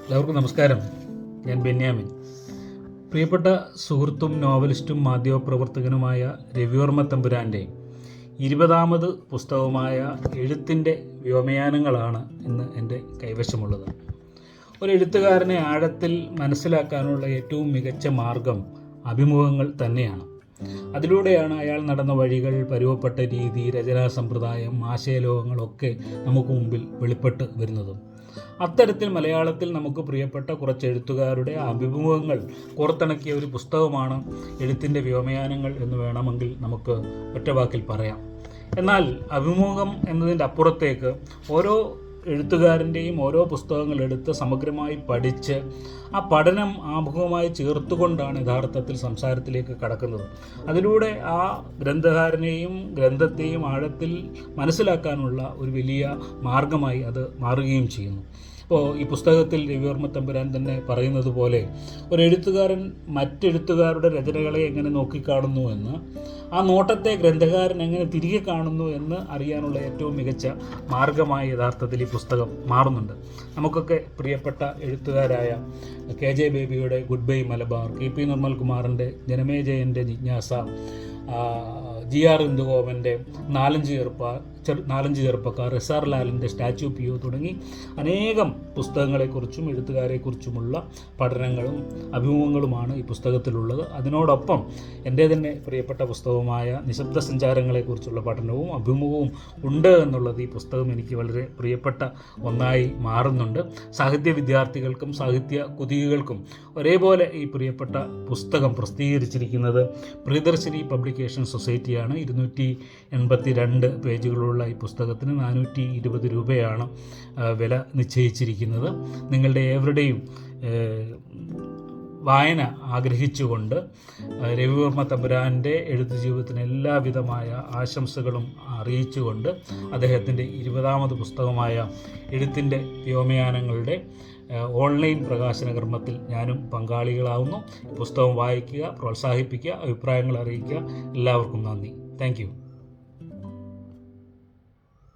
എല്ലാവർക്കും നമസ്കാരം. ഞാൻ ബെന്യാമിൻ. പ്രിയപ്പെട്ട സുഹൃത്തും നോവലിസ്റ്റും മാധ്യമപ്രവർത്തകനുമായ രവിവർമ്മ തമ്പുരാൻ്റെ 20ാമത് പുസ്തകമായ എഴുത്തിൻ്റെ വ്യോമയാനങ്ങളാണ് ഇന്ന് എൻ്റെ കൈവശമുള്ളത്. ഒരു എഴുത്തുകാരനെ ആഴത്തിൽ മനസ്സിലാക്കാനുള്ള ഏറ്റവും മികച്ച മാർഗം അഭിമുഖങ്ങൾ തന്നെയാണ്. അതിലൂടെയാണ് അയാൾ നടന്ന വഴികൾ, പരുവപ്പെട്ട രീതി, രചനാ സമ്പ്രദായം, ആശയലോകങ്ങളൊക്കെ നമുക്ക് മുമ്പിൽ വെളിപ്പെട്ട് വരുന്നതും. അത്തരത്തിൽ മലയാളത്തിൽ നമുക്ക് പ്രിയപ്പെട്ട കുറച്ച് എഴുത്തുകാരുടെ അഭിമുഖങ്ങൾ കോർത്തിണക്കിയ ഒരു പുസ്തകമാണ് എഴുത്തിൻ്റെ വ്യോമയാനങ്ങൾ എന്ന് വേണമെങ്കിൽ നമുക്ക് ഒറ്റവാക്കിൽ പറയാം. എന്നാൽ അഭിമുഖം എന്നതിൻ്റെ അപ്പുറത്തേക്ക് ഓരോ എഴുത്തുകാരൻ്റെയും ഓരോ പുസ്തകങ്ങൾ എടുത്ത് സമഗ്രമായി പഠിച്ച് ആ പഠനം ആമുഖമായി ചേർത്തുകൊണ്ടാണ് യഥാർത്ഥത്തിൽ സംസാരത്തിലേക്ക് കടക്കുന്നത്. അതിലൂടെ ആ ഗ്രന്ഥകാരനെയും ഗ്രന്ഥത്തെയും ആഴത്തിൽ മനസ്സിലാക്കാനുള്ള ഒരു വലിയ മാർഗമായി അത് മാറുകയും ചെയ്യുന്നു. അപ്പോൾ ഈ പുസ്തകത്തിൽ രവിവർമ്മ തമ്പുരാൻ തന്നെ പറയുന്നത് പോലെ ഒരു എഴുത്തുകാരൻ മറ്റെഴുത്തുകാരുടെ രചനകളെ എങ്ങനെ നോക്കിക്കാണുന്നു എന്ന്, ആ നോട്ടത്തെ ഗ്രന്ഥകാരൻ എങ്ങനെ തിരികെ കാണുന്നു എന്ന് അറിയാനുള്ള ഏറ്റവും മികച്ച മാർഗമായി യഥാർത്ഥത്തിൽ ഈ പുസ്തകം മാറുന്നുണ്ട്. നമുക്കൊക്കെ പ്രിയപ്പെട്ട എഴുത്തുകാരായ KJ ബേബിയുടെ ഗുഡ് ബൈ മലബാർ, KP നിർമ്മൽകുമാറിൻ്റെ ജനമേജയൻ്റെ ജിജ്ഞാസ, GR ഇന്ദുഗോപൻ്റെ നാലഞ്ച് ചെറുപ്പക്കാർ, SR ലാലിൻ്റെ സ്റ്റാച്യു PO തുടങ്ങി അനേകം പുസ്തകങ്ങളെക്കുറിച്ചും എഴുത്തുകാരെക്കുറിച്ചുമുള്ള പഠനങ്ങളും അഭിമുഖങ്ങളുമാണ് ഈ പുസ്തകത്തിലുള്ളത്. അതിനോടൊപ്പം എൻ്റെ തന്നെ പ്രിയപ്പെട്ട പുസ്തകമായ നിശബ്ദ സഞ്ചാരങ്ങളെക്കുറിച്ചുള്ള പഠനവും അഭിമുഖവും ഉണ്ട് എന്നുള്ളത് ഈ പുസ്തകം എനിക്ക് വളരെ പ്രിയപ്പെട്ട ഒന്നായി മാറുന്നുണ്ട്. സാഹിത്യ വിദ്യാർത്ഥികൾക്കും സാഹിത്യ കുതികൾക്കും ഒരേപോലെ ഈ പ്രിയപ്പെട്ട പുസ്തകം പ്രസിദ്ധീകരിച്ചിരിക്കുന്നത് പ്രിയദർശിനി പബ്ലിക്കേഷൻ സൊസൈറ്റിയാണ്. 282 പേജുകളുള്ള ഈ പുസ്തകത്തിന് 420 രൂപയാണ് വില നിശ്ചയിച്ചിരിക്കുന്നത്. നിങ്ങളുടെ ഏവരുടെയും വായന ആഗ്രഹിച്ചുകൊണ്ട് രവിവർമ്മ തമ്പുരാൻ്റെ എഴുത്ത് ജീവിതത്തിന് എല്ലാവിധമായ ആശംസകളും അറിയിച്ചുകൊണ്ട് അദ്ദേഹത്തിൻ്റെ 20ാമത് പുസ്തകമായ എഴുത്തിൻ്റെ വ്യോമയാനങ്ങളുടെ ഓൺലൈൻ പ്രകാശന കർമ്മത്തിൽ ഞാനും പങ്കാളികളാവുന്നു. പുസ്തകം വായിക്കുക, പ്രോത്സാഹിപ്പിക്കുക, അഭിപ്രായങ്ങൾ അറിയിക്കുക. എല്ലാവർക്കും നന്ദി. Thank you.